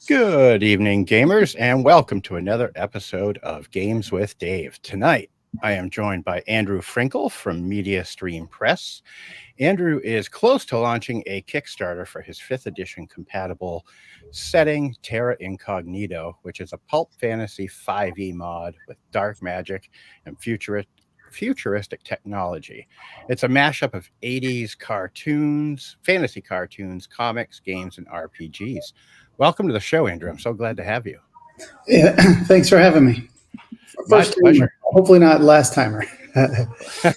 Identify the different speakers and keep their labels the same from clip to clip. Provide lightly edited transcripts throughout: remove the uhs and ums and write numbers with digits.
Speaker 1: Good evening, gamers, and welcome to another episode of Games with Dave. Tonight, I am joined by Andrew Frinkle from MediaStream Press. Andrew is close to launching a Kickstarter for his 5th edition compatible setting, Terra Incognito, which is a Pulp Fantasy 5e mod with dark magic and futuristic technology. It's a mashup of 80s cartoons, fantasy cartoons, comics, games, and RPGs. Welcome to the show, Andrew. I'm so glad to have you.
Speaker 2: Yeah, thanks for having me.
Speaker 1: My pleasure.
Speaker 2: Hopefully not last timer.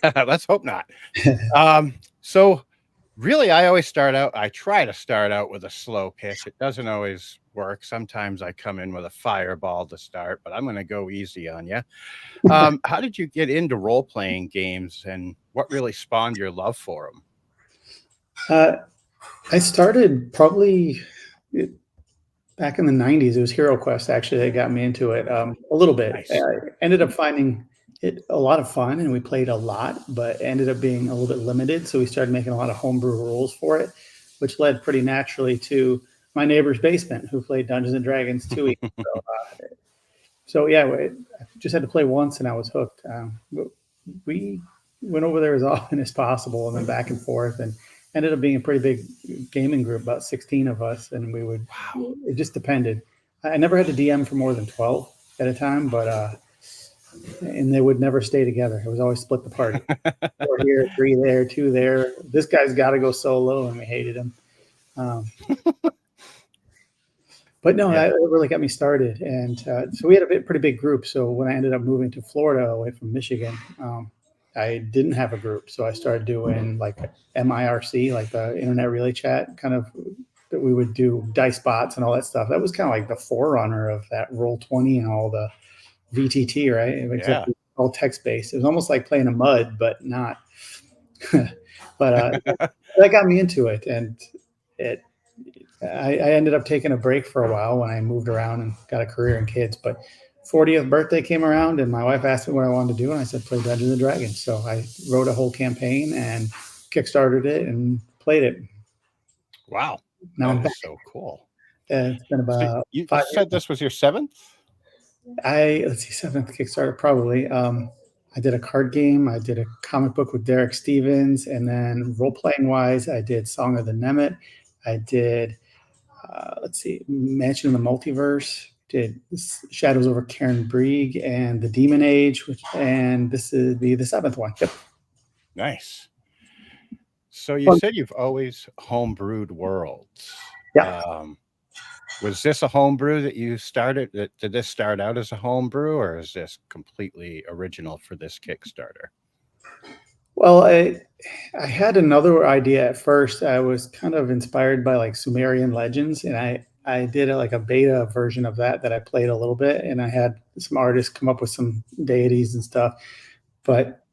Speaker 1: Let's hope not. So really, I try to start out with a slow pitch. It doesn't always work. Sometimes I come in with a fireball to start, but I'm going to go easy on you. How did you get into role-playing games, and what really spawned your love for them?
Speaker 2: I started probably back in the 90s. It was HeroQuest, actually, that got me into it a little bit.
Speaker 1: Nice.
Speaker 2: I ended up finding it a lot of fun, and we played a lot, but ended up being a little bit limited. So we started making a lot of homebrew rules for it, which led pretty naturally to my neighbor's basement, who played Dungeons and Dragons 2 weeks ago. So yeah, I just had to play once, and I was hooked. We went over there as often as possible, and then back and forth, and ended up being a pretty big gaming group, about 16 of us, and we would. Wow. It just depended. I never had to DM for more than 12 at a time, but and they would never stay together. It was always split the party. 4 here, 3 there, 2 there. This guy's got to go solo, and we hated him. But no, that really got me started, and so we had a pretty big group. So when I ended up moving to Florida, away from Michigan, I didn't have a group, so I started doing like MIRC, like the Internet Relay Chat, kind of that we would do dice bots and all that stuff. That was kind of like the forerunner of that Roll20 and all the VTT, right? Except all text based. It was almost like playing a MUD, but not. But that got me into it, and I ended up taking a break for a while when I moved around and got a career in kids. But 40th birthday came around, and my wife asked me what I wanted to do, and I said play Dungeons and Dragons. So I wrote a whole campaign and kickstarted it and played it.
Speaker 1: Wow,
Speaker 2: now
Speaker 1: that is so cool.
Speaker 2: It's been about.
Speaker 1: You said this was your 7th?
Speaker 2: Let's see, 7th Kickstarter probably. I did a card game. I did a comic book with Derek Stevens, and then role playing wise, I did Song of the Nemeth. I did. Let's see, Mansion in the Multiverse. Did Shadows over Karen Brieg and the Demon Age, and this is the 7th one. Yep.
Speaker 1: Nice. So you said you've always homebrewed worlds.
Speaker 2: Yeah.
Speaker 1: Was this a homebrew that you started? Did this start out as a homebrew, or is this completely original for this Kickstarter?
Speaker 2: Well, I had another idea at first. I was kind of inspired by like Sumerian legends, and I did like a beta version of that I played a little bit, and I had some artists come up with some deities and stuff, but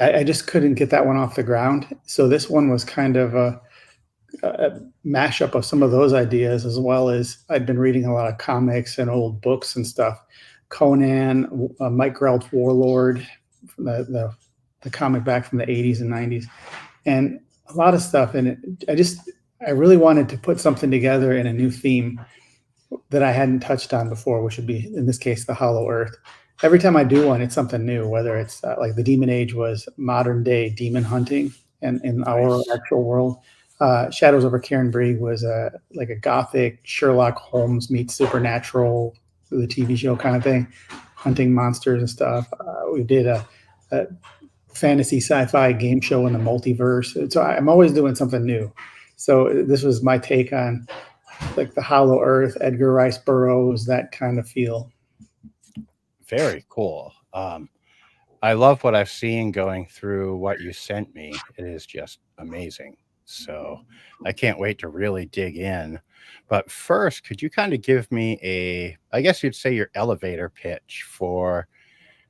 Speaker 2: I just couldn't get that one off the ground. So this one was kind of a mashup of some of those ideas, as well as I'd been reading a lot of comics and old books and stuff. Conan, Mike Grell's Warlord, the comic back from the 80s and 90s, and a lot of stuff. And I really wanted to put something together in a new theme that I hadn't touched on before, which would be, in this case, the Hollow Earth. Every time I do one, it's something new, whether it's like the Demon Age was modern day demon hunting and in our actual world. Shadows over Karen Brieg was like a gothic Sherlock Holmes meets Supernatural, the TV show kind of thing, hunting monsters and stuff. We did a fantasy sci-fi game show in the multiverse. So I'm always doing something new. So this was my take on like the Hollow Earth, Edgar Rice Burroughs, that kind of feel.
Speaker 1: Very cool. I love what I've seen going through what you sent me. It is just amazing. So I can't wait to really dig in. But first, could you kind of give me I guess you'd say your elevator pitch for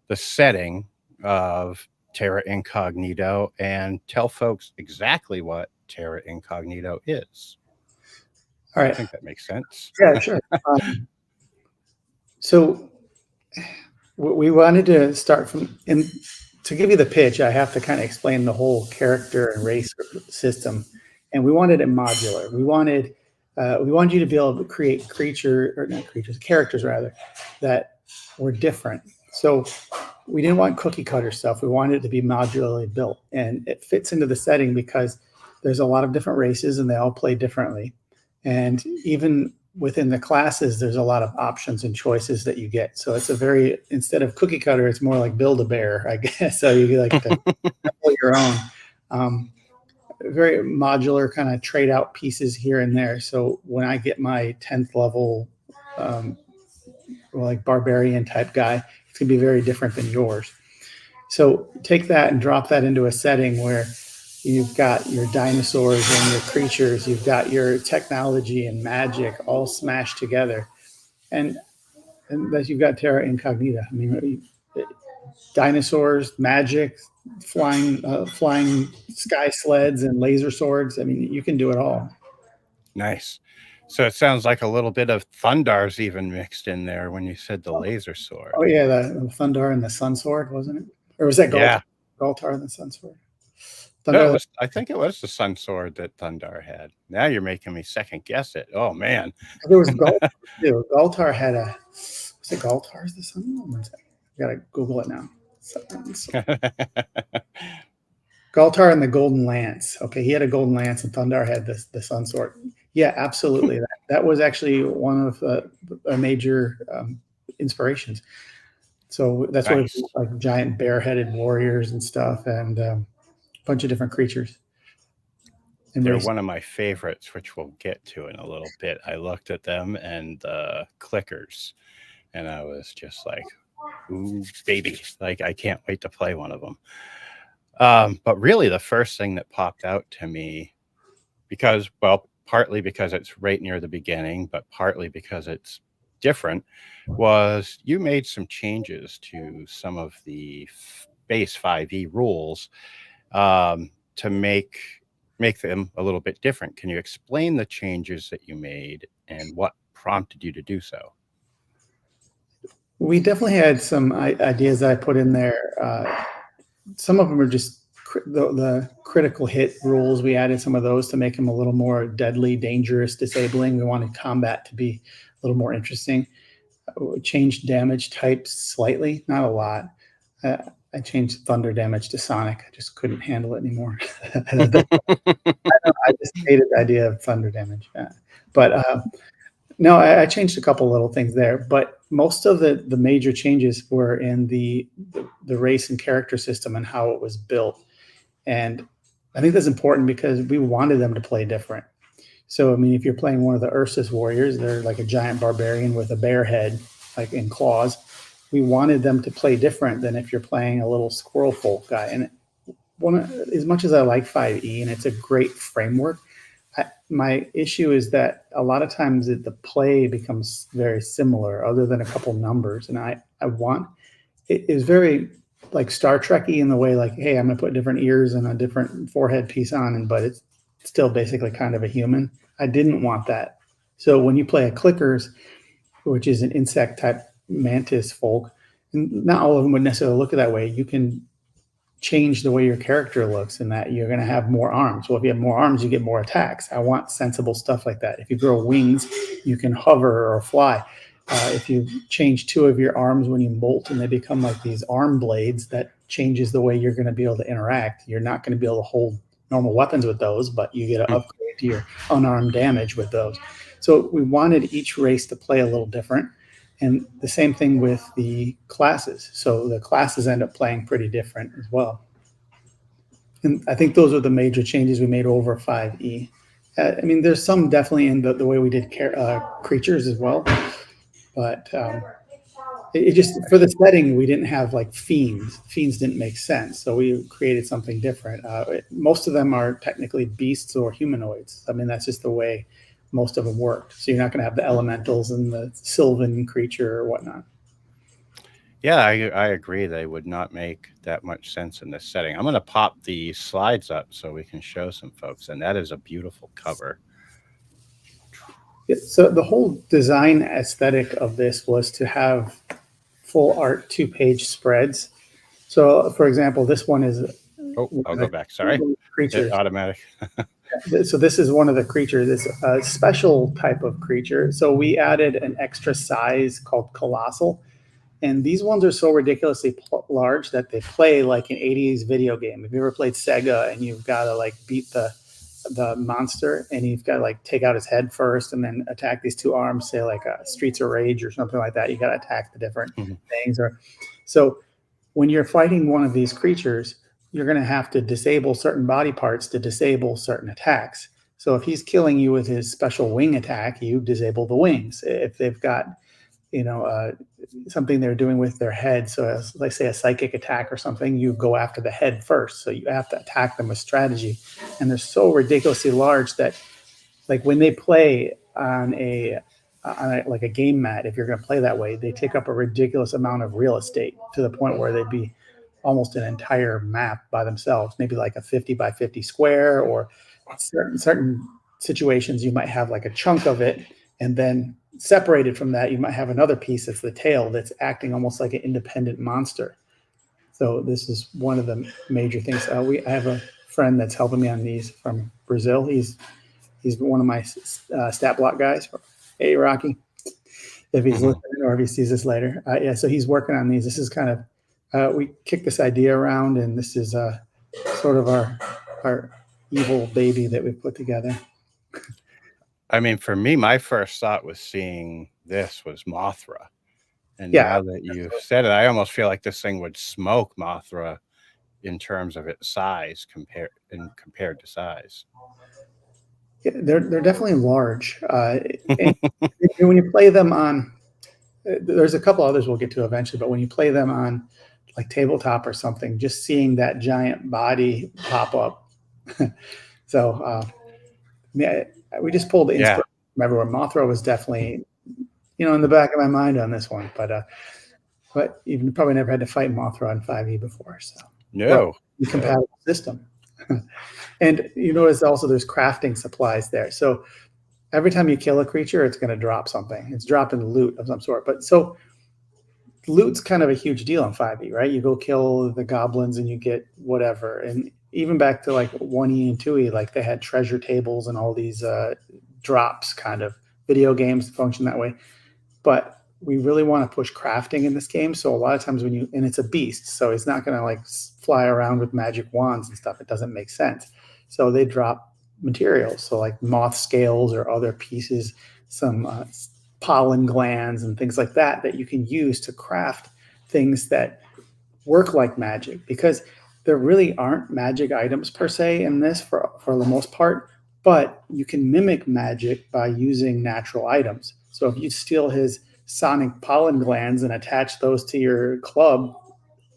Speaker 1: the setting of Terra Incognito, and tell folks exactly what Terra Incognito is.
Speaker 2: All right.
Speaker 1: I think that makes sense.
Speaker 2: Yeah, sure. So we wanted to start from, and to give you the pitch, I have to kind of explain the whole character and race system. And we wanted it modular. We wanted we wanted you to be able to create characters rather, that were different. So we didn't want cookie cutter stuff. We wanted it to be modularly built, and it fits into the setting because there's a lot of different races and they all play differently. And even within the classes, there's a lot of options and choices that you get. So it's instead of cookie cutter, it's more like build a bear, I guess. So you like to build your own. Very modular, kind of trade out pieces here and there. So when I get my 10th level, like barbarian type guy, it's gonna be very different than yours. So take that and drop that into a setting where you've got your dinosaurs and your creatures, you've got your technology and magic all smashed together, and that you've got Terra Incognita. I mean, dinosaurs, magic, flying sky sleds, and laser swords. I mean, you can do it all.
Speaker 1: Nice. So it sounds like a little bit of Thundar's even mixed in there when you said the laser sword.
Speaker 2: Oh yeah, the Thundar and the Sun Sword, wasn't it? Or was that
Speaker 1: Yeah.
Speaker 2: Galtar and the Sun Sword?
Speaker 1: No, I think it was the Sun Sword that Thundar had. Now you're making me second guess it. Oh man.
Speaker 2: There was Galtar too. Galtar had a. Was it Galtar's the Sun? One second. I gotta Google it now. Galtar and the Golden Lance. Okay, he had a Golden Lance, and Thundar had the Sun Sword. Yeah, absolutely. That was actually one of the major inspirations. So that's nice. Why like giant bear-headed warriors and stuff, and a bunch of different creatures.
Speaker 1: They're one of my favorites, which we'll get to in a little bit. I looked at them and clickers, and I was just like, ooh, baby. Like, I can't wait to play one of them. But really, the first thing that popped out to me, partly because it's right near the beginning, but partly because it's different, was you made some changes to some of the base 5e rules to make them a little bit different. Can you explain the changes that you made and what prompted you to do so?
Speaker 2: We definitely had some ideas that I put in there. Some of them are just the critical hit rules. We added some of those to make them a little more deadly, dangerous, disabling. We wanted combat to be a little more interesting. We changed damage types slightly, not a lot. I changed thunder damage to sonic. I just couldn't handle it anymore. I just hated the idea of thunder damage. No, I changed a couple little things there, but most of the major changes were in the race and character system and how it was built. And I think that's important because we wanted them to play different. So, I mean, if you're playing one of the Ursus warriors, they're like a giant barbarian with a bear head, like in claws. We wanted them to play different than if you're playing a little squirrel folk guy. And as much as I like 5e and it's a great framework, my issue is that a lot of times the play becomes very similar other than a couple numbers. And I want, it is very like Star Trek-y in the way like, hey, I'm going to put different ears and a different forehead piece on, but it's still basically kind of a human. I didn't want that. So when you play a clickers, which is an insect type mantis folk, not all of them would necessarily look that way. You can change the way your character looks in that you're going to have more arms. Well, if you have more arms, you get more attacks. I want sensible stuff like that. If you grow wings, you can hover or fly. If you change two of your arms when you molt and they become like these arm blades, that changes the way you're going to be able to interact. You're not going to be able to hold normal weapons with those, but you get an upgrade to your unarmed damage with those. So we wanted each race to play a little different. And the same thing with the classes. So the classes end up playing pretty different as well. And I think those are the major changes we made over 5e. I mean, there's some definitely in the way we did creatures as well. But it just, for the setting, we didn't have like fiends. Fiends didn't make sense. So we created something different. Most of them are technically beasts or humanoids. I mean, that's just the way most of them worked. So you're not going to have the elementals and the sylvan creature or whatnot.
Speaker 1: Yeah, I agree. They would not make that much sense in this setting. I'm going to pop the slides up so we can show some folks. And that is a beautiful cover.
Speaker 2: So the whole design aesthetic of this was to have full art 2-page spreads. So, for example, this one is.
Speaker 1: Oh, I'll go back. Sorry.
Speaker 2: Creatures.
Speaker 1: Automatic.
Speaker 2: So this is one of the creatures. It's a special type of creature. So we added an extra size called Colossal. And these ones are so ridiculously large that they play like an 80s video game. If you ever played Sega and you've got to like beat the monster and you've got to like take out his head first and then attack these two arms, say like Streets of Rage or something like that, you got to attack the different things. Or so when you're fighting one of these creatures, you're going to have to disable certain body parts to disable certain attacks. So if he's killing you with his special wing attack, you disable the wings. If they've got something they're doing with their head, so as like say a psychic attack or something, you go after the head first. So you have to attack them with strategy, and they're so ridiculously large that like when they play on like a game mat, if you're going to play that way, they take up a ridiculous amount of real estate to the point where they'd be almost an entire map by themselves, maybe like a 50 by 50 square, or certain situations you might have like a chunk of it, and then separated from that you might have another piece that's the tail that's acting almost like an independent monster. So this is one of the major things. I have a friend that's helping me on these from Brazil. He's one of my stat block guys. Hey, Rocky, if he's listening or if he sees this later. Yeah, so he's working on these. This is kind of, we kicked this idea around, and this is sort of our evil baby that we put together.
Speaker 1: I mean, for me, my first thought was seeing this was Mothra. And now that you've said it, I almost feel like this thing would smoke Mothra in terms of its size compared to size.
Speaker 2: Yeah, they're definitely large. And when you play them on, there's a couple others we'll get to eventually, but when you play them on like tabletop or something, just seeing that giant body pop up. So yeah, we just pulled the inspiration from everywhere. Mothra was definitely, in the back of my mind on this one, but even probably never had to fight Mothra on 5e before. So
Speaker 1: no,
Speaker 2: compatible system. And you notice also there's crafting supplies there. So every time you kill a creature, it's going to drop something. It's dropping loot of some sort. But so loot's kind of a huge deal in 5e, right? You go kill the goblins and you get whatever. And even back to like 1e and 2e, like they had treasure tables and all these drops, kind of video games function that way. But we really want to push crafting in this game. So a lot of times and it's a beast, so it's not going to like fly around with magic wands and stuff. It doesn't make sense. So they drop materials. So like moth scales or other pieces, some pollen glands and things like that you can use to craft things that work like magic, because there really aren't magic items per se in this for the most part, but you can mimic magic by using natural items. So if you steal his sonic pollen glands and attach those to your club,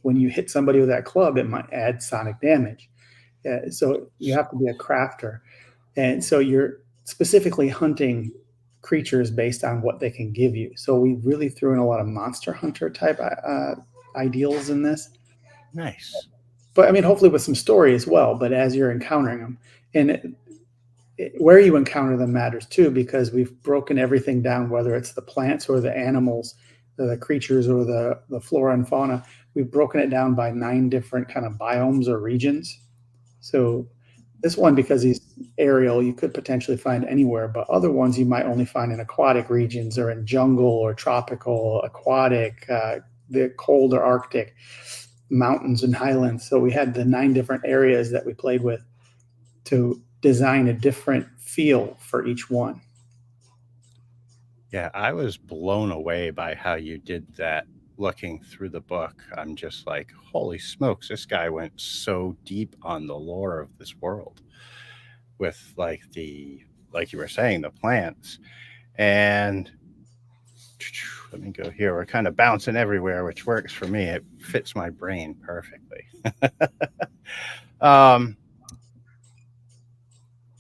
Speaker 2: when you hit somebody with that club, it might add sonic damage. So you have to be a crafter. And so you're specifically hunting creatures based on what they can give you. So we really threw in a lot of Monster Hunter type ideals in this.
Speaker 1: Nice.
Speaker 2: But I mean, hopefully with some story as well, but as you're encountering them. And where you encounter them matters too, because we've broken everything down, whether it's the plants or the animals, the creatures or the flora and fauna. We've broken it down by 9 different kind of biomes or regions. So this one, because he's aerial, you could potentially find anywhere, but other ones you might only find in aquatic regions or in jungle or tropical, aquatic, the cold or Arctic, mountains and highlands. So we had the 9 different areas that we played with to design a different feel for each one.
Speaker 1: Yeah, I was blown away by how you did that. Looking through the book, I'm just like, holy smokes, this guy went so deep on the lore of this world with like you were saying, the plants. And let me go here. We're kind of bouncing everywhere, which works for me. It fits my brain perfectly.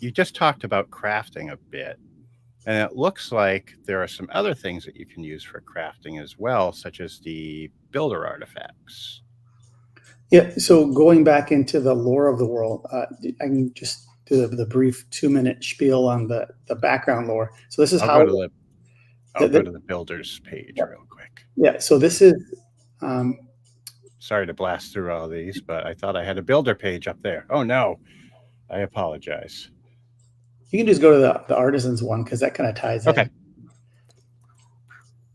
Speaker 1: You just talked about crafting a bit, and it looks like there are some other things that you can use for crafting as well, such as the builder artifacts.
Speaker 2: Yeah, so going back into the lore of the world, I can just do the brief 2-minute spiel on the background lore. So this is
Speaker 1: I'll go to the builders page real quick.
Speaker 2: Yeah, so this is...
Speaker 1: sorry to blast through all these, but I thought I had a builder page up there. Oh, no. I apologize.
Speaker 2: You can just go to the artisans one because that kind of ties in.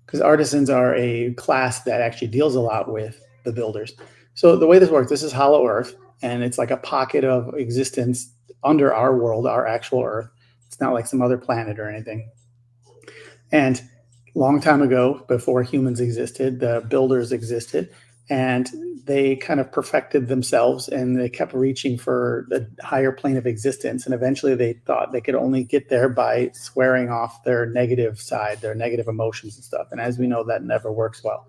Speaker 2: Because artisans are a class that actually deals a lot with the builders. So the way this works, this is Hollow Earth, and it's like a pocket of existence under our world, our actual Earth. It's not like some other planet or anything. And long time ago, before humans existed, the builders existed, and they kind of perfected themselves, and they kept reaching for the higher plane of existence. And eventually they thought they could only get there by swearing off their negative side, their negative emotions and stuff. And as we know, that never works well.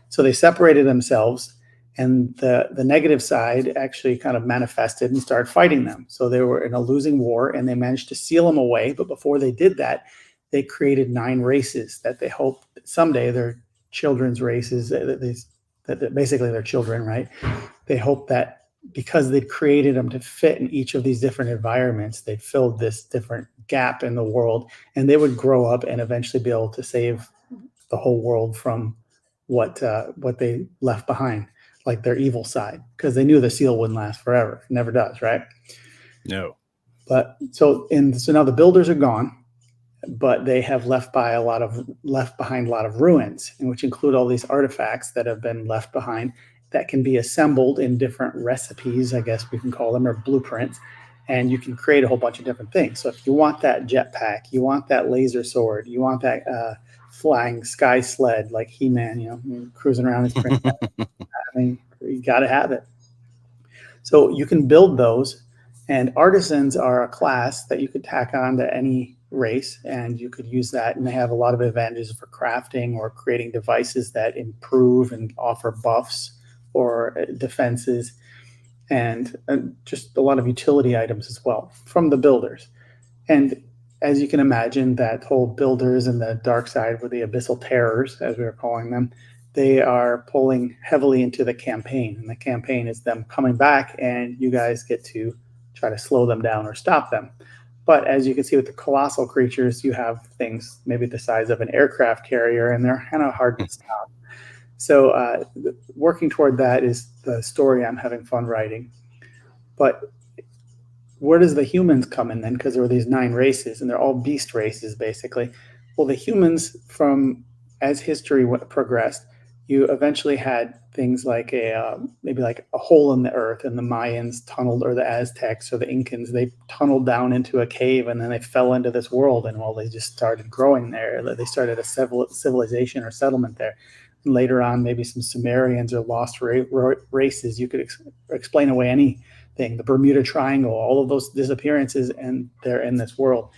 Speaker 2: So they separated themselves, and the negative side actually kind of manifested and started fighting them. So they were in a losing war, and they managed to seal them away. But before they did that, they created 9 races that they hope that someday their children's races, that basically their children, right? They hope that because they'd created them to fit in each of these different environments, they filled this different gap in the world, and they would grow up and eventually be able to save the whole world from what they left behind, like their evil side, because they knew the seal wouldn't last forever. It never does, right?
Speaker 1: No.
Speaker 2: But so now the builders are gone, but they have left behind a lot of ruins, in which include all these artifacts that have been left behind that can be assembled in different recipes, I guess we can call them, or blueprints, and you can create a whole bunch of different things. So if you want that jetpack, you want that laser sword, you want that flying sky sled like He-Man, cruising around his princess. I mean, you got to have it. So you can build those, and artisans are a class that you could tack on to any race, and you could use that, and they have a lot of advantages for crafting or creating devices that improve and offer buffs or defenses, and just a lot of utility items as well from the builders. And as you can imagine, that whole builders and the dark side, with the abyssal terrors, as we were calling them, they are pulling heavily into the campaign, and the campaign is them coming back, and you guys get to try to slow them down or stop them. But as you can see with the colossal creatures, you have things maybe the size of an aircraft carrier, and they're kind of hard to stop. So working toward that is the story I'm having fun writing. But where does the humans come in then? Because there were these 9 races, and they're all beast races, basically. Well, the humans, as history progressed, you eventually had things like maybe like a hole in the earth, and the Mayans tunneled, or the Aztecs or the Incans, they tunneled down into a cave, and then they fell into this world, and they just started growing there. They started a civilization or settlement there. And later on, maybe some Sumerians or lost races. You could explain away anything. The Bermuda Triangle, all of those disappearances, and they're in this world.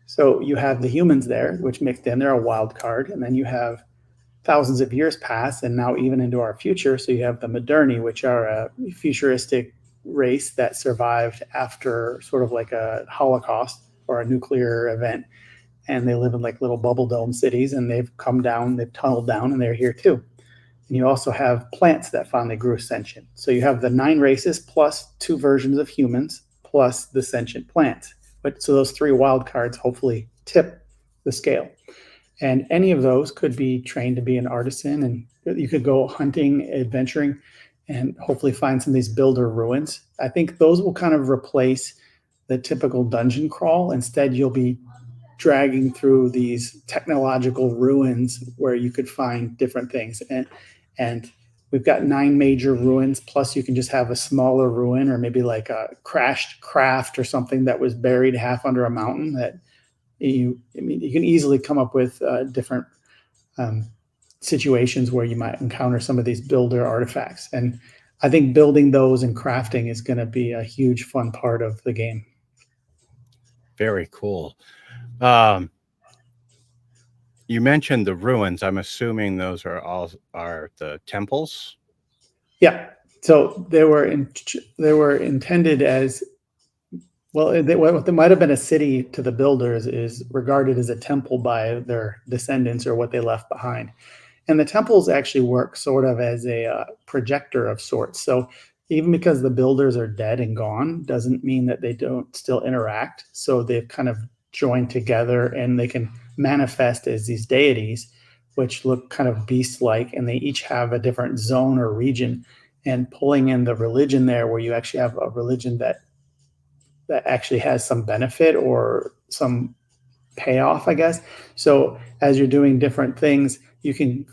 Speaker 2: So you have the humans there, which mixed in. They're a wild card, and then you have thousands of years pass, and now even into our future. So you have the Moderni, which are a futuristic race that survived after sort of like a Holocaust or a nuclear event, and they live in like little bubble dome cities, and they've come down, they've tunneled down, and they're here too. And you also have plants that finally grew sentient. So you have the 9 races plus 2 versions of humans plus the sentient plants. So those 3 wild cards hopefully tip the scale. And any of those could be trained to be an artisan, and you could go hunting, adventuring, and hopefully find some of these builder ruins. I think those will kind of replace the typical dungeon crawl. Instead, you'll be dragging through these technological ruins where you could find different things. And we've got 9 major ruins, plus you can just have a smaller ruin, or maybe like a crashed craft or something that was buried half under a mountain that you can easily come up with different situations where you might encounter some of these builder artifacts. And I think building those and crafting is going to be a huge fun part of the game.
Speaker 1: Very cool. You mentioned the ruins. I'm assuming those are the temples.
Speaker 2: Yeah. So they were intended as, well, what might have been a city to the builders is regarded as a temple by their descendants, or what they left behind. And the temples actually work sort of as a projector of sorts. So even because the builders are dead and gone doesn't mean that they don't still interact. So they've kind of joined together, and they can manifest as these deities, which look kind of beast-like, and they each have a different zone or region. And pulling in the religion there, where you actually have a religion that that actually has some benefit or some payoff, I guess. So as you're doing different things, you can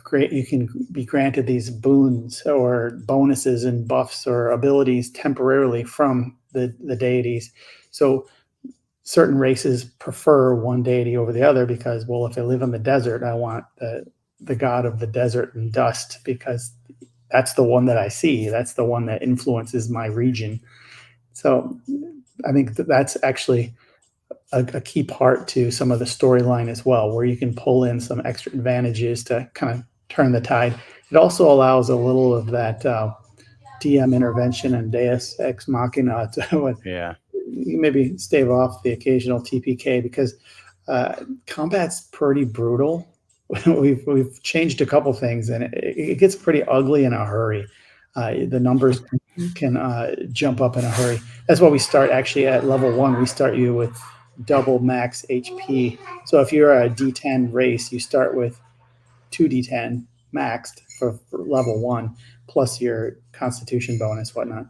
Speaker 2: be granted these boons or bonuses and buffs or abilities temporarily from the deities. So certain races prefer one deity over the other because, well, if I live in the desert, I want the god of the desert and dust because that's the one that I see. That's the one that influences my region. So I think that's actually a key part to some of the storyline as well, where you can pull in some extra advantages to kind of turn the tide. It also allows a little of that DM intervention and Deus Ex Machina to maybe stave off the occasional TPK because combat's pretty brutal. we've changed a couple things, and it gets pretty ugly in a hurry. The numbers can jump up in a hurry. That's why we start actually at level 1. We start you with double max HP. So if you're a D10 race, you start with 2d10 maxed for level 1, plus your Constitution bonus, whatnot.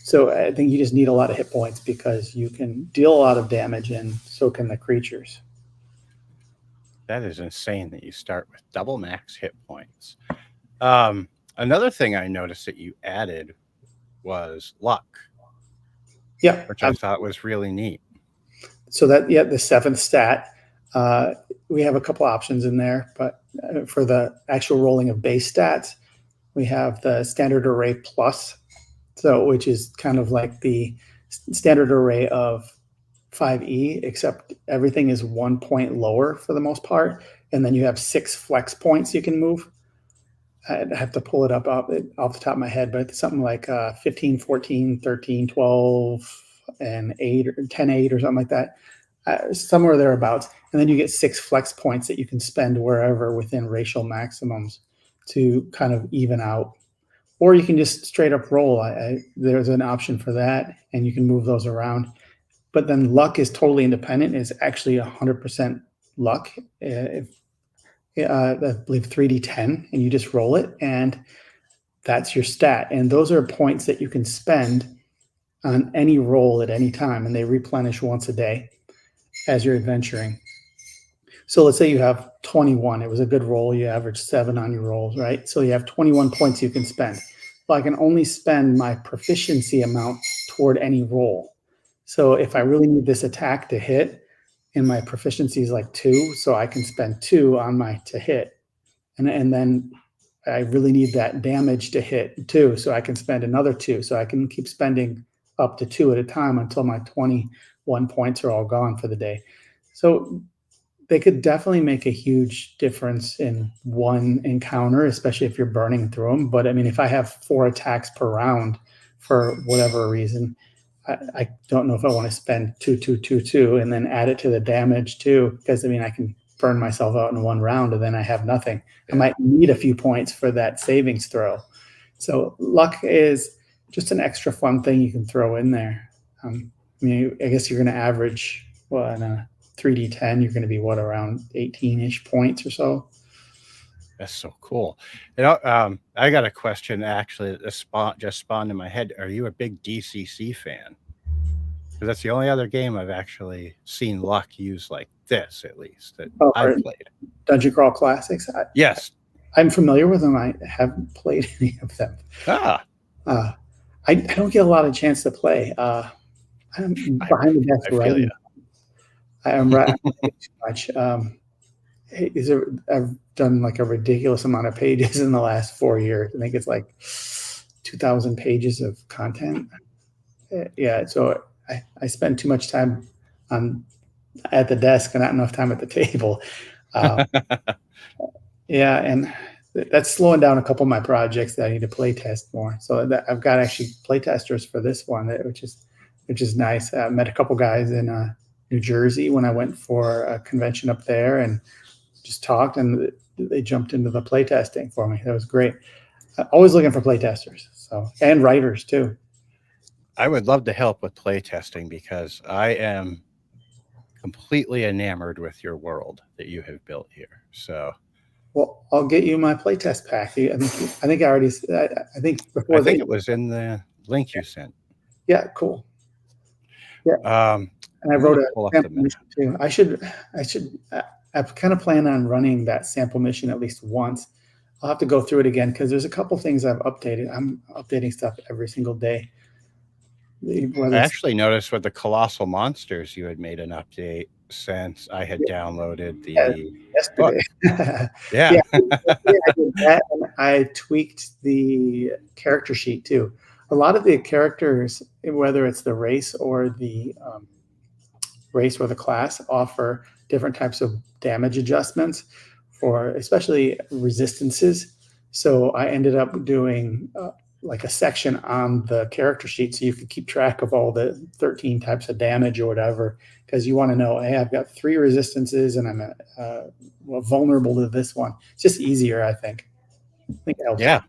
Speaker 2: So I think you just need a lot of hit points because you can deal a lot of damage, and so can the creatures.
Speaker 1: That is insane that you start with double max hit points. Another thing I noticed that you added was luck.
Speaker 2: Yeah.
Speaker 1: Which I thought was really neat.
Speaker 2: So that, the 7th stat, we have a couple options in there, but for the actual rolling of base stats, we have the standard array plus, so which is kind of like the standard array of 5e, except everything is 1 point lower for the most part, and then you have 6 flex points you can move. I'd have to pull it up off the top of my head, but it's something like 15, 14, 13, 12, and 8 or 10, 8 or something like that, somewhere thereabouts. And then you get 6 flex points that you can spend wherever within racial maximums to kind of even out. Or you can just straight up roll. There's an option for that, and you can move those around. But then luck is totally independent. It's actually 100% luck. I believe 3d10, and you just roll it, and that's your stat. And those are points that you can spend on any roll at any time, and they replenish once a day as you're adventuring. So let's say you have 21. It was a good roll. You average 7 on your rolls, right? So you have 21 points you can spend. Well, I can only spend my proficiency amount toward any roll. So if I really need this attack to hit, and my proficiency is like 2, so I can spend 2 on my to hit. And then I really need that damage to hit 2, so I can spend another 2. So I can keep spending up to 2 at a time until my 21 points are all gone for the day. So they could definitely make a huge difference in one encounter, especially if you're burning through them. But I mean, if I have 4 attacks per round for whatever reason, I don't know if I want to spend 2, 2, 2, 2, and then add it to the damage too, because I mean, I can burn myself out in one round and then I have nothing. I might need a few points for that savings throw. So luck is just an extra fun thing you can throw in there. I mean, I guess you're going to average, well, in a 3d10, you're going to be around 18-ish points or so.
Speaker 1: That's so cool. You know, I got a question actually that just spawned in my head. Are you a big DCC fan? Because that's the only other game I've actually seen luck use like this, at least, that I've played.
Speaker 2: Dungeon Crawl Classics?
Speaker 1: Yes.
Speaker 2: I'm familiar with them. I haven't played any of them. I don't get a lot of chance to play. I'm behind the desk writing. I'm writing too much. I've done like a ridiculous amount of pages in the last 4 years. I think it's like 2,000 pages of content. Yeah, so I spend too much time at the desk and not enough time at the table. Yeah, and that's slowing down a couple of my projects that I need to play test more. So I've got actually play testers for this one, which is nice. I met a couple guys in New Jersey when I went for a convention up there, and just talked, and they jumped into the play testing for me. That was great. Always looking for play testers, and writers too.
Speaker 1: I would love to help with play testing because I am completely enamored with your world that you have built here. So,
Speaker 2: well, I'll get you my playtest pack. I think I already. I think before.
Speaker 1: I think it was in the link you sent.
Speaker 2: Yeah, cool. Yeah. And I
Speaker 1: I'm
Speaker 2: wrote
Speaker 1: gonna
Speaker 2: a
Speaker 1: pull up the
Speaker 2: sample
Speaker 1: map.
Speaker 2: mission too. I kind of plan on running that sample mission at least once. I'll have to go through it again because there's a couple things I've updated. I'm updating stuff every single day.
Speaker 1: I
Speaker 2: Whether it's
Speaker 1: actually noticed with the Colossal Monsters, you had made an update since I had downloaded
Speaker 2: yeah,
Speaker 1: the book.
Speaker 2: yesterday.
Speaker 1: Yeah.
Speaker 2: Yeah, I did that, and I tweaked the character sheet too. A lot of the characters, whether it's the race or the class, offer different types of damage adjustments for especially resistances. So I ended up doing like a section on the character sheet so you can keep track of all the 13 types of damage or whatever, because you want to know, hey, I've got 3 resistances and I'm vulnerable to this one. It's just easier, I think. I think it helps.
Speaker 1: Yeah.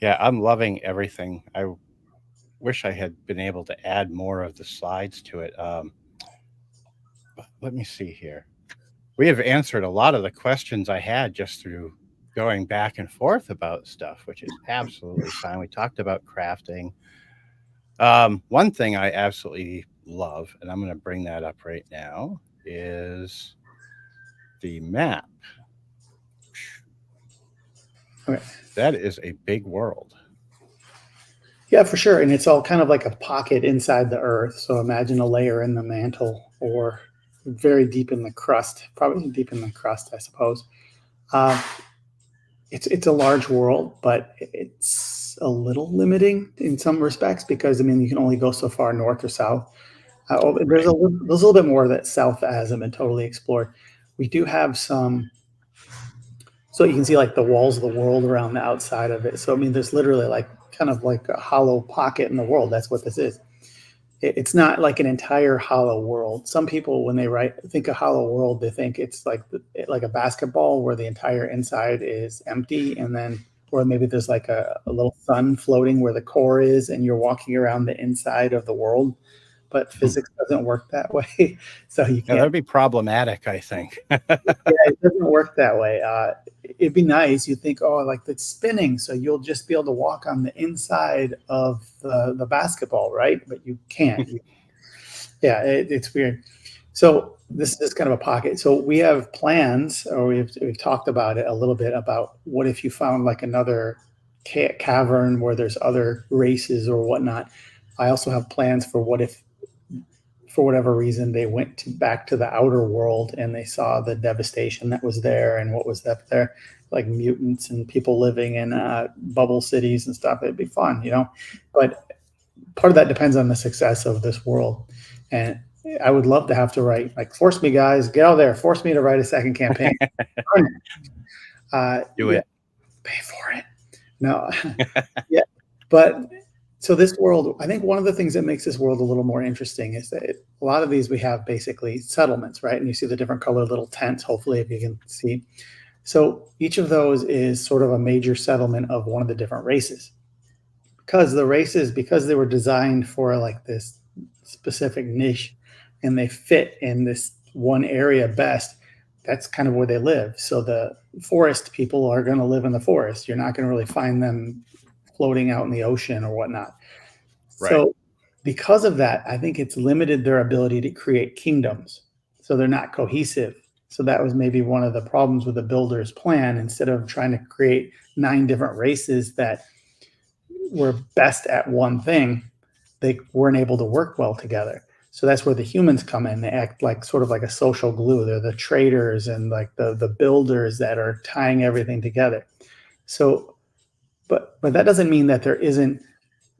Speaker 1: Yeah, I'm loving everything. I wish I had been able to add more of the slides to it. Let me see here. We have answered a lot of the questions I had just through going back and forth about stuff, which is absolutely fine. We talked about crafting. One thing I absolutely love, and I'm going to bring that up right now, is the map.
Speaker 2: Okay.
Speaker 1: That is a big world.
Speaker 2: Yeah, for sure. And it's all kind of like a pocket inside the earth. So imagine a layer in the mantle or very deep in the crust, probably deep in the crust, I suppose. Um, it's a large world, but it's a little limiting in some respects because I mean you can only go so far north or south. There's there's a little bit more that south hasn't been totally explored. We do have some, so you can see like the walls of the world around the outside of it. So I mean, there's literally like kind of like a hollow pocket in the world. That's what this is. It's not like an entire hollow world. Some people, when they think a hollow world, they think it's like a basketball where the entire inside is empty, and then or maybe there's like a little sun floating where the core is, and you're walking around the inside of the world. But physics doesn't work that way, so you
Speaker 1: Yeah,
Speaker 2: can't.
Speaker 1: that'd be problematic, I think.
Speaker 2: Yeah, it doesn't work that way. It'd be nice. You think, oh, like it's spinning, so you'll just be able to walk on the inside of the basketball, right? But you can't. Yeah, it's weird. So this is kind of a pocket. So we have plans, or we've talked about it a little bit about what if you found like another cavern where there's other races or whatnot. I also have plans for what if, for whatever reason, they went back to the outer world and they saw the devastation that was there and what was up there, like mutants and people living in bubble cities and stuff. It'd be fun, But part of that depends on the success of this world. And I would love to have to write, like, force me, guys, get out there, force me to write a second campaign.
Speaker 1: Do it.
Speaker 2: Pay for it. No, yeah, but so this world, I think one of the things that makes this world a little more interesting is that a lot of these we have basically settlements, right? And you see the different colored little tents, hopefully, if you can see. So each of those is sort of a major settlement of one of the different races. Because the races, because they were designed for like this specific niche and they fit in this one area best, that's kind of where they live. So the forest people are going to live in the forest. You're not going to really find them floating out in the ocean or whatnot.
Speaker 1: Right.
Speaker 2: So because of that, I think it's limited their ability to create kingdoms. So they're not cohesive. So that was maybe one of the problems with the builder's plan. Instead of trying to create 9 different races that were best at one thing, they weren't able to work well together. So that's where the humans come in. They act like sort of like a social glue. They're the traders and like the builders that are tying everything together. So, but that doesn't mean that there isn't.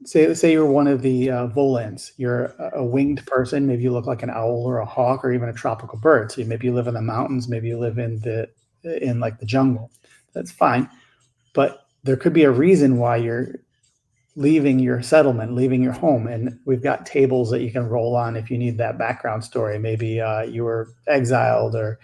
Speaker 2: Say you're one of the Volans. You're a winged person. Maybe you look like an owl or a hawk or even a tropical bird. So maybe you live in the mountains. Maybe you live in like the jungle. That's fine. But there could be a reason why you're leaving your settlement, leaving your home. And we've got tables that you can roll on if you need that background story. Maybe you were exiled, or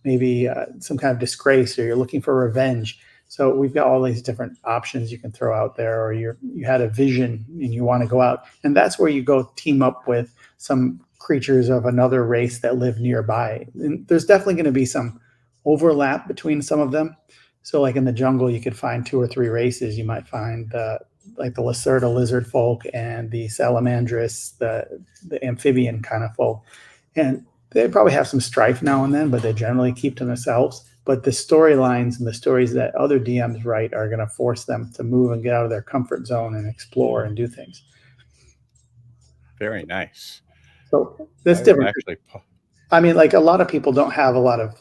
Speaker 2: maybe some kind of disgrace, or you're looking for revenge. So we've got all these different options you can throw out there, or you had a vision and you want to go out. And that's where you go team up with some creatures of another race that live nearby. And there's definitely going to be some overlap between some of them. So like in the jungle, you could find 2 or 3 races. You might find like the Lacerda lizard folk and the Salamandrus, the amphibian kind of folk. And they probably have some strife now and then, but they generally keep to themselves. But the storylines and the stories that other DMs write are going to force them to move and get out of their comfort zone and explore and do things.
Speaker 1: Very nice.
Speaker 2: So that's
Speaker 1: I will
Speaker 2: different.
Speaker 1: actually.
Speaker 2: I mean, like a lot of people don't have a lot of,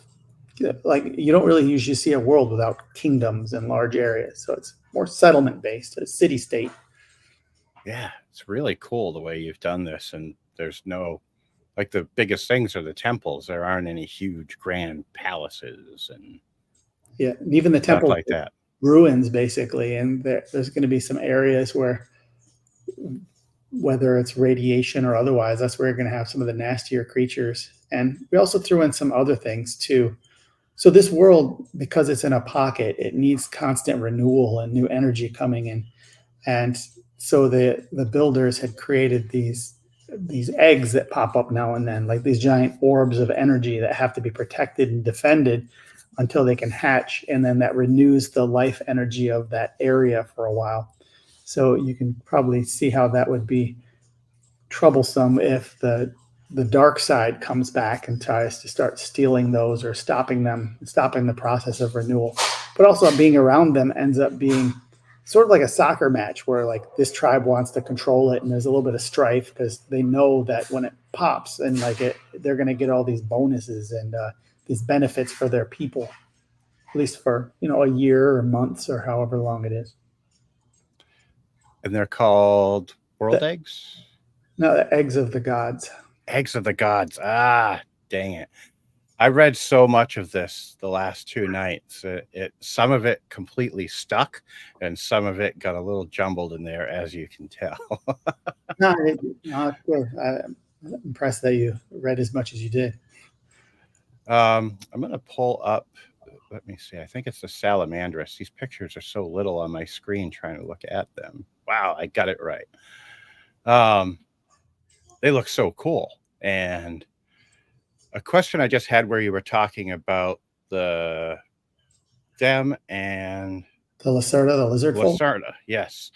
Speaker 2: like you don't really usually see a world without kingdoms and large areas. So it's more settlement based, a city state.
Speaker 1: Yeah, it's really cool the way you've done this. And there's no, like the biggest things are the temples. There aren't any huge grand palaces and
Speaker 2: Yeah, and even the
Speaker 1: stuff
Speaker 2: temple
Speaker 1: like that.
Speaker 2: ruins basically, and there's going to be some areas where, whether it's radiation or otherwise, that's where you're going to have some of the nastier creatures. And we also threw in some other things too. So this world, because it's in a pocket, it needs constant renewal and new energy coming in. And so the builders had created these eggs that pop up now and then, like these giant orbs of energy that have to be protected and defended until they can hatch, and then that renews the life energy of that area for a while. So you can probably see how that would be troublesome if the dark side comes back and tries to start stealing those or stopping the process of renewal. But also being around them ends up being sort of like a soccer match where like this tribe wants to control it and there's a little bit of strife because they know that when it pops and they're going to get all these bonuses and these benefits for their people, at least for a year or months or however long it is.
Speaker 1: And they're called world eggs?
Speaker 2: No, the eggs of the gods.
Speaker 1: Eggs of the gods. Ah, dang it. I read so much of this the last 2 nights. Some of it completely stuck, and some of it got a little jumbled in there, as you can tell.
Speaker 2: No, I'm impressed that you read as much as you did.
Speaker 1: I'm going to pull up. Let me see. I think it's the Salamandrus. These pictures are so little on my screen trying to look at them. Wow, I got it right. They look so cool. And a question I just had where you were talking about them and
Speaker 2: the Lacerda, the lizard folk.
Speaker 1: Lacerda, yes.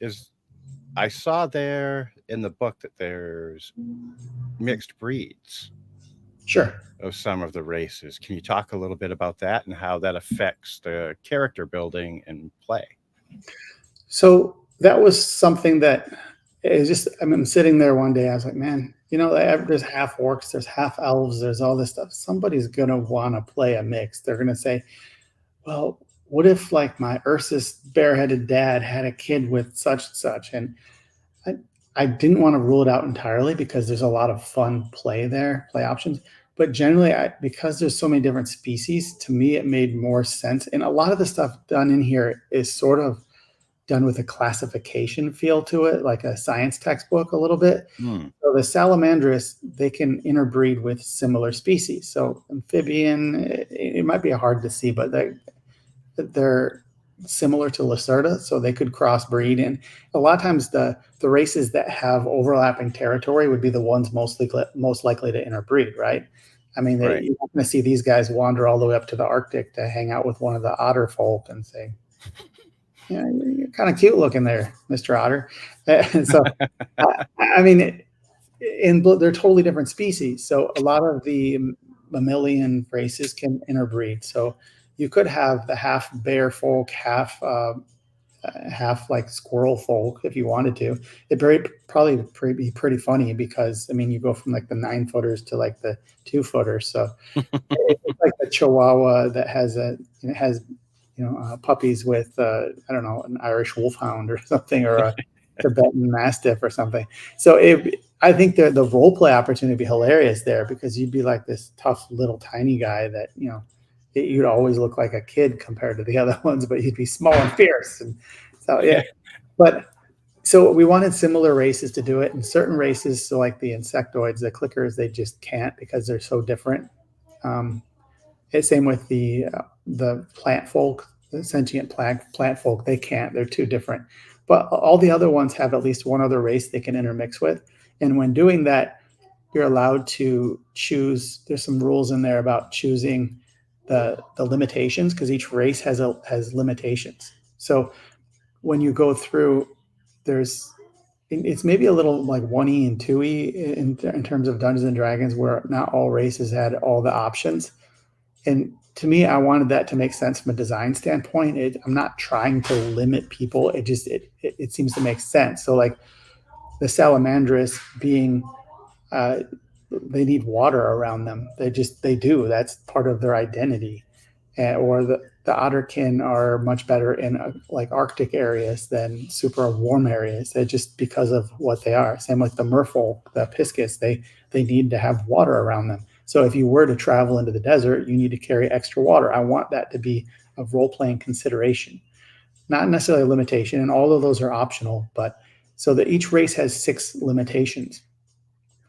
Speaker 1: Is I saw there in the book that there's mixed breeds.
Speaker 2: Sure.
Speaker 1: Of some of the races. Can you talk a little bit about that and how that affects the character building and play?
Speaker 2: So that was something that is just, I'm sitting there one day, I was like, man, there's half orcs, there's half elves, there's all this stuff. Somebody's going to want to play a mix. They're going to say, well, what if like my Ursus bareheaded dad had a kid with such and such? And I didn't want to rule it out entirely because there's a lot of fun play options. But generally, because there's so many different species, to me, it made more sense. And a lot of the stuff done in here is sort of done with a classification feel to it, like a science textbook a little bit. So the Salamandrus, they can interbreed with similar species. So amphibian, it might be hard to see, but they're similar to Lacerda, so they could crossbreed. And a lot of times the races that have overlapping territory would be the ones most likely to interbreed, right? I mean,
Speaker 1: Right.
Speaker 2: you're not going to see these guys wander all the way up to the Arctic to hang out with one of the otter folk and say, yeah, you're kind of cute looking there, Mr. Otter. So, I mean, they're totally different species. So a lot of the mammalian races can interbreed. So you could have the half bear folk, half like squirrel folk if you wanted to. It'd probably be pretty funny because you go from like the 9-footers to like the 2-footers. So it's like the Chihuahua that has puppies with I don't know, an Irish wolfhound or something, or a Tibetan Mastiff or something. So I think the role play opportunity would be hilarious there because you'd be like this tough little tiny guy that you'd always look like a kid compared to the other ones, but you'd be small and fierce. And so yeah. But so we wanted similar races to do it, and certain races, so like the insectoids, the clickers, they just can't because they're so different. Same with the plant folk, the sentient plant folk. They can't. They're too different. But all the other ones have at least one other race they can intermix with. And when doing that, you're allowed to choose. There's some rules in there about choosing the limitations because each race has limitations. So when you go through, it's maybe a little like 1E and 2E in terms of Dungeons and Dragons, where not all races had all the options. And to me, I wanted that to make sense from a design standpoint. I'm not trying to limit people. It seems to make sense. So like the Salamandress being, they need water around them. They do. That's part of their identity. Or the Otterkin are much better in like Arctic areas than super warm areas. They're just because of what they are. Same with the Merfolk, the Piscus. They need to have water around them. So if you were to travel into the desert, you need to carry extra water. I want that to be a role-playing consideration, not necessarily a limitation. And all of those are optional, but so that each race has 6 limitations,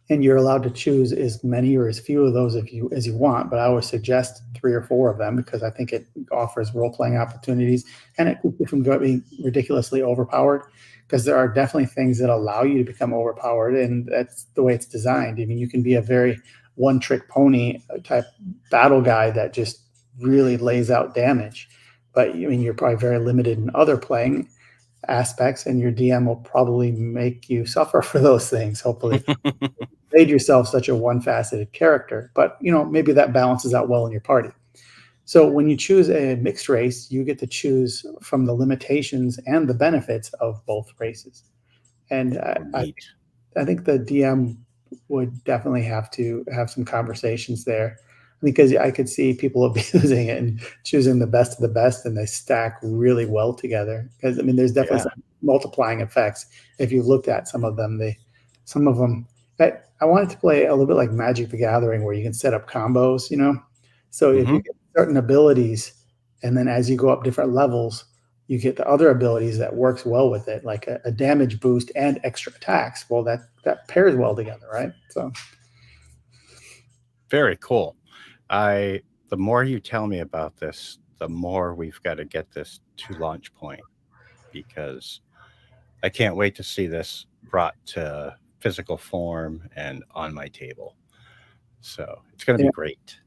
Speaker 2: and you're allowed to choose as many or as few of those as you want. But I always suggest 3 or 4 of them, because I think it offers role-playing opportunities, and it keeps you from being ridiculously overpowered, because there are definitely things that allow you to become overpowered, and that's the way it's designed. I mean, you can be a very one-trick pony type battle guy that just really lays out damage, but I mean, you're probably very limited in other playing aspects, and your DM will probably make you suffer for those things. Hopefully, made yourself such a one-faceted character, but maybe that balances out well in your party. So when you choose a mixed race, you get to choose from the limitations and the benefits of both races. And I think the DM would definitely have to have some conversations there, because I could see people abusing it and choosing the best of the best, and they stack really well together. Because I mean, there's definitely some multiplying effects. If you looked at some of them, I wanted to play a little bit like Magic the Gathering, where you can set up combos. So if you get certain abilities, and then as you go up different levels, you get the other abilities that works well with it, like a damage boost and extra attacks. Well, that pairs well together, right? So
Speaker 1: very cool. The more you tell me about this, the more we've got to get this to launch point, because I can't wait to see this brought to physical form and on my table. So it's going to be great.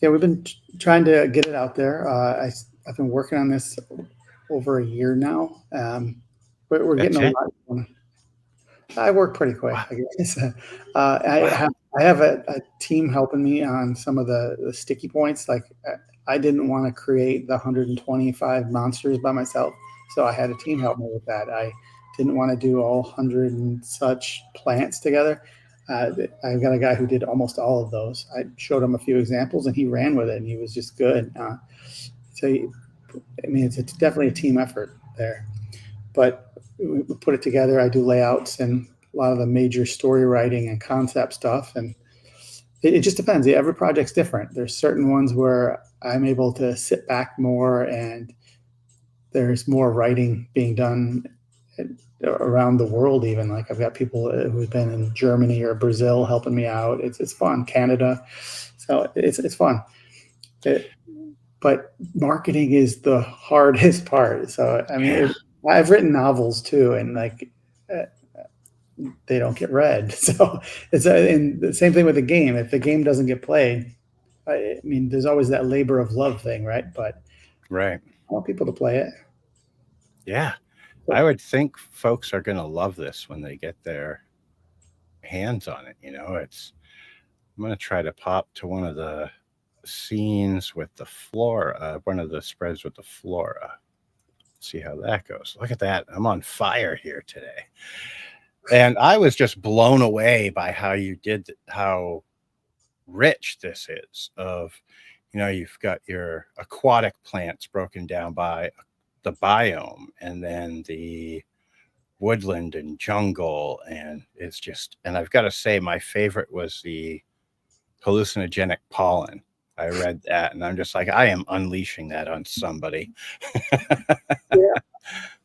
Speaker 2: Yeah, we've been trying to get it out there. I've been working on this over a year now. We're getting a lot done. I work pretty quick, I guess. I have a team helping me on some of the sticky points. Like, I didn't want to create the 125 monsters by myself, so I had a team help me with that. I didn't want to do all 100 and such plants together. I've got a guy who did almost all of those. I showed him a few examples, and he ran with it, and he was just good. I mean, it's definitely a team effort there. But we put it together. I do layouts and a lot of the major story writing and concept stuff, and it just depends. Every project's different. There's certain ones where I'm able to sit back more, and there's more writing being done around the world. Even like I've got people who've been in Germany or Brazil helping me out. It's fun. Canada, so it's fun. But marketing is the hardest part. So I mean, I've written novels too, and like they don't get read. So and the same thing with the game. If the game doesn't get played, I mean, there's always that labor of love thing, right? But
Speaker 1: I
Speaker 2: want people to play it.
Speaker 1: Yeah, I would think folks are going to love this when they get their hands on it. I'm going to try to pop to one of the scenes with the flora, one of the spreads with the flora. See how that goes. Look at that. I'm on fire here today. And I was just blown away by how you did, how rich this is of, you've got your aquatic plants broken down by the biome, and then the woodland and jungle. And it's just, and I've got to say, my favorite was the hallucinogenic pollen. I read that, and I'm just like, I am unleashing that on somebody.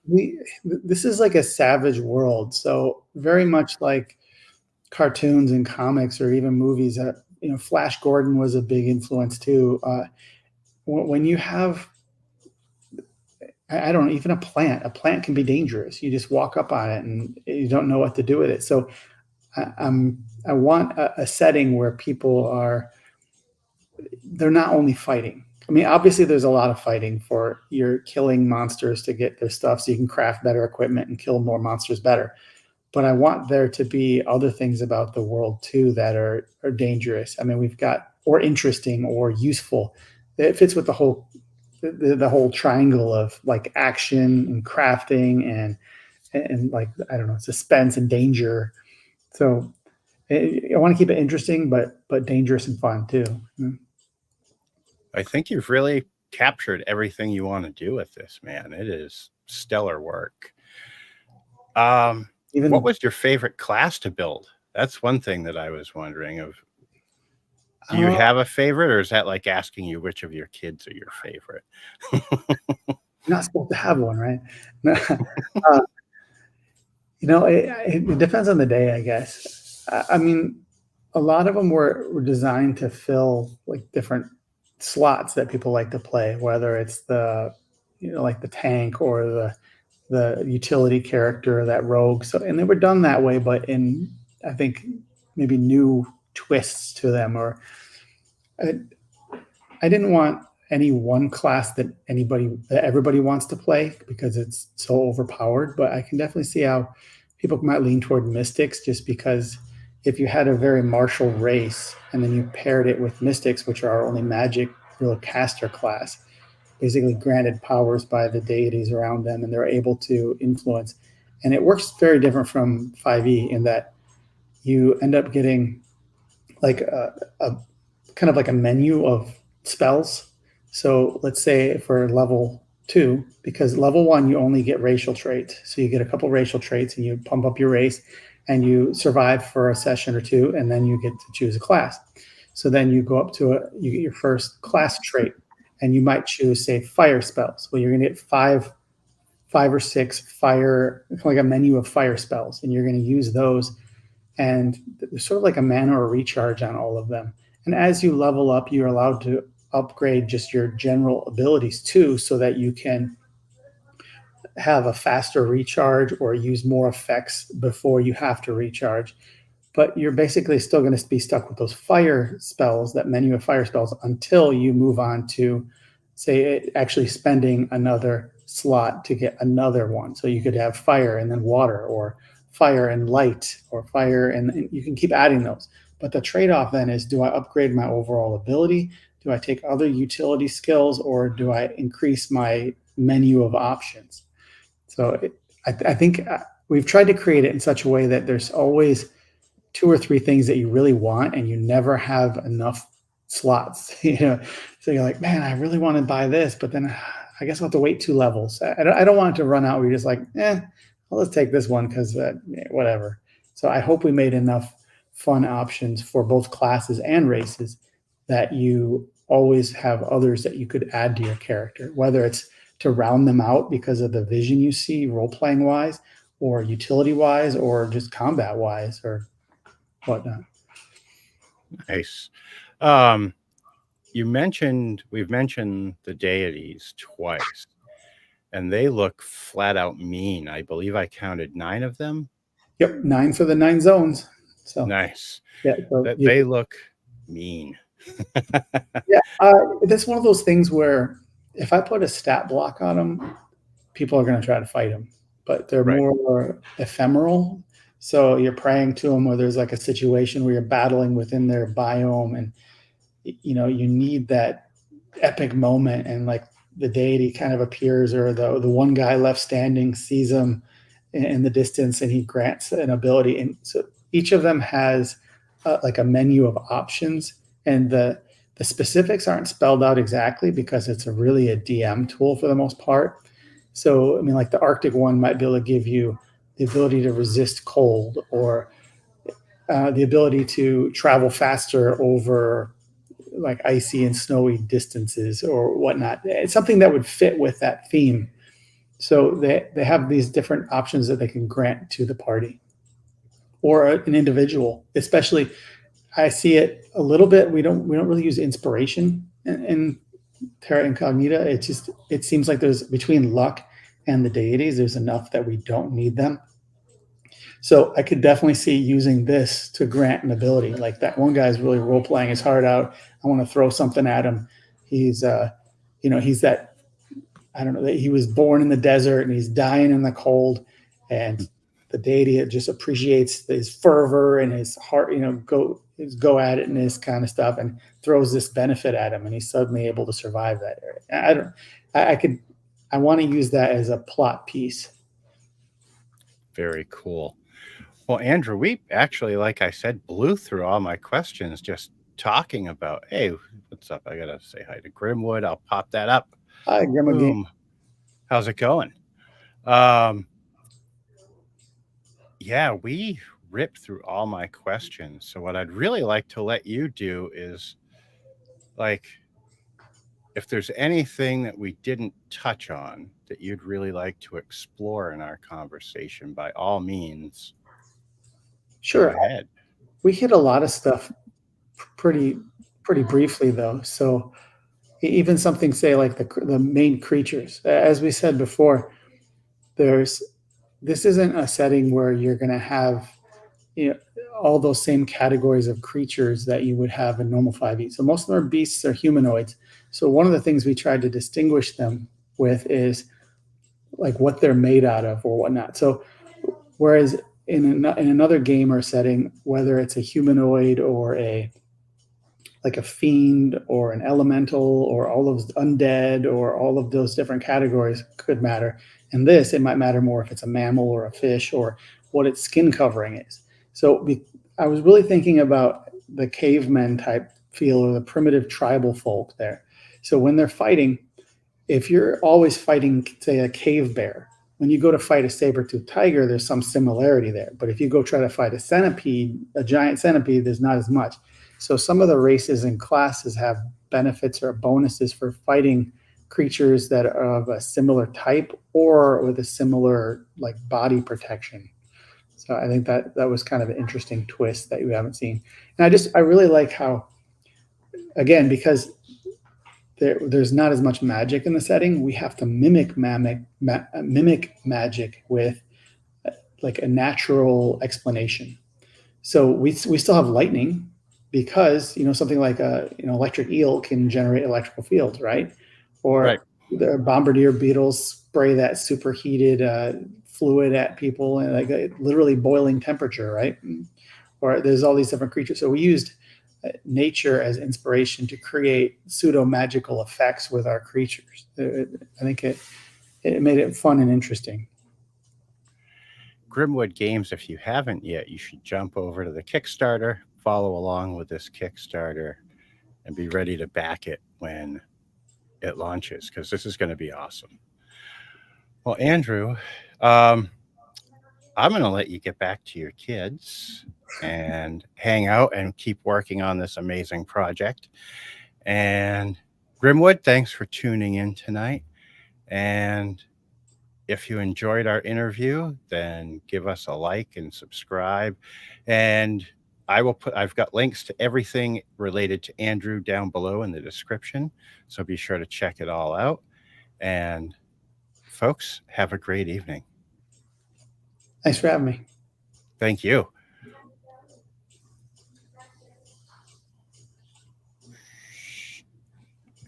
Speaker 2: This is like a savage world. So very much like cartoons and comics or even movies. Flash Gordon was a big influence too. When you have, I don't know, even a plant can be dangerous. You just walk up on it and you don't know what to do with it. So I want a setting where people they're not only fighting. I mean, obviously there's a lot of fighting for you're killing monsters to get their stuff so you can craft better equipment and kill more monsters better. But I want there to be other things about the world too that are dangerous. I mean, we've got or interesting or useful. It fits with the whole triangle of like action and crafting and like I don't know, suspense and danger. So I want to keep it interesting, but dangerous and fun too.
Speaker 1: I think you've really captured everything you want to do with this, man. It is stellar work. What was your favorite class to build? That's one thing that I was wondering of. Do you have a favorite, or is that like asking you which of your kids are your favorite?
Speaker 2: You're not supposed to have one, right? It depends on the day, I guess. I mean, a lot of them were designed to fill like different slots that people like to play, whether it's like the tank or the utility character, that rogue. So, and they were done that way, but in I think maybe new twists to them. Or I didn't want any one class that everybody wants to play because it's so overpowered. But I can definitely see how people might lean toward mystics, just because if you had a very martial race and then you paired it with mystics, which are our only magic real caster class, basically granted powers by the deities around them, and they're able to influence. And it works very different from 5e in that you end up getting like a kind of like a menu of spells. So let's say for level 2, because level 1 you only get racial traits, so you get a couple racial traits and you pump up your race and you survive for a session or two, and then you get to choose a class. So then you go up to you get your first class trait, and you might choose, say, fire spells. Well, you're going to get five or six fire, like a menu of fire spells, and you're going to use those. And there's sort of like a mana or recharge on all of them. And as you level up, you're allowed to upgrade just your general abilities too, so that you can have a faster recharge or use more effects before you have to recharge. But you're basically still going to be stuck with those fire spells, that menu of fire spells, until you move on to, say, actually spending another slot to get another one. So you could have fire and then water, or fire and light, or fire, and you can keep adding those. But the trade-off then is, do I upgrade my overall ability? Do I take other utility skills, or do I increase my menu of options? So I think we've tried to create it in such a way that there's always 2 or 3 things that you really want, and you never have enough slots. So you're like, man, I really want to buy this, but then I guess I'll have to wait 2 levels. I don't want it to run out where you're just like, well, let's take this one because whatever. So I hope we made enough fun options for both classes and races that you always have others that you could add to your character, whether it's to round them out because of the vision you see role-playing wise, or utility wise, or just combat wise, or whatnot.
Speaker 1: Nice. We've mentioned the deities twice, and they look flat out mean. I believe I counted 9 of them.
Speaker 2: Yep, 9 for the 9 zones. So
Speaker 1: nice.
Speaker 2: Yeah,
Speaker 1: they look mean.
Speaker 2: Yeah, that's one of those things where if I put a stat block on them, people are going to try to fight them, but they're more ephemeral. So you're praying to them, or there's like a situation where you're battling within their biome, and you need that epic moment, and like the deity kind of appears, or the one guy left standing sees them in the distance, and he grants an ability. And so each of them has like a menu of options, and the specifics aren't spelled out exactly because it's really a DM tool for the most part. So I mean, like the Arctic one might be able to give you the ability to resist cold, or the ability to travel faster over like icy and snowy distances or whatnot. It's something that would fit with that theme. So they have these different options that they can grant to the party or an individual. Especially, I see it a little bit. We don't really use inspiration in Terra Incognita. It seems like there's, between luck and the deities, there's enough that we don't need them. So I could definitely see using this to grant an ability. Like that one guy's really role playing his heart out. I want to throw something at him. he's he's that, I don't know, that he was born in the desert and he's dying in the cold, and the deity just appreciates his fervor and his heart, go at itness kind of stuff, and throws this benefit at him, and he's suddenly able to survive that area. I want to use that as a plot piece.
Speaker 1: Very cool. Well, Andrew, we actually, like I said, blew through all my questions just talking about, hey, what's up? I got to say hi to Grimwood. I'll pop that up.
Speaker 2: Hi, Grandma Game.
Speaker 1: Boom. How's it going? Yeah, we ripped through all my questions. So what I'd really like to let you do is, like, if there's anything that we didn't touch on that you'd really like to explore in our conversation, by all means,
Speaker 2: Sure.
Speaker 1: go ahead.
Speaker 2: We hit a lot of stuff pretty briefly, though. So even something, say, like the main creatures, as we said before, this isn't a setting where you're going to have all those same categories of creatures that you would have in normal 5e. So most of them are beasts or humanoids. So one of the things we tried to distinguish them with is like what they're made out of or whatnot. So whereas in another game or setting, whether it's a humanoid or like a fiend or an elemental or all of undead or all of those different categories could matter. In this, it might matter more if it's a mammal or a fish or what its skin covering is. So I was really thinking about the cavemen type feel, or the primitive tribal folk there. So when they're fighting, if you're always fighting, say, a cave bear, when you go to fight a saber-toothed tiger, there's some similarity there. But if you go try to fight a centipede, a giant centipede, there's not as much. So some of the races and classes have benefits or bonuses for fighting creatures that are of a similar type or with a similar like body protection. So I think that was kind of an interesting twist that you haven't seen. And I really like how, again, because there's not as much magic in the setting, we have to mimic magic with like a natural explanation. So we still have lightning, because something like a electric eel can generate electrical fields, right? Or
Speaker 1: Right.
Speaker 2: the bombardier beetles spray that superheated fluid at people, and like literally boiling temperature, right? Or there's all these different creatures. So we used nature as inspiration to create pseudo magical effects with our creatures. I think it made it fun and interesting.
Speaker 1: Grimwood Games, if you haven't yet, you should jump over to the Kickstarter, follow along with this Kickstarter, and be ready to back it when it launches, because this is going to be awesome. Well, Andrew, I'm going to let you get back to your kids and hang out and keep working on this amazing project. And Grimwood, thanks for tuning in tonight. And if you enjoyed our interview, then give us a like and subscribe. And I've got links to everything related to Andrew down below in the description. So be sure to check it all out. And folks, have a great evening.
Speaker 2: Thanks for having me.
Speaker 1: Thank you.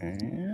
Speaker 1: And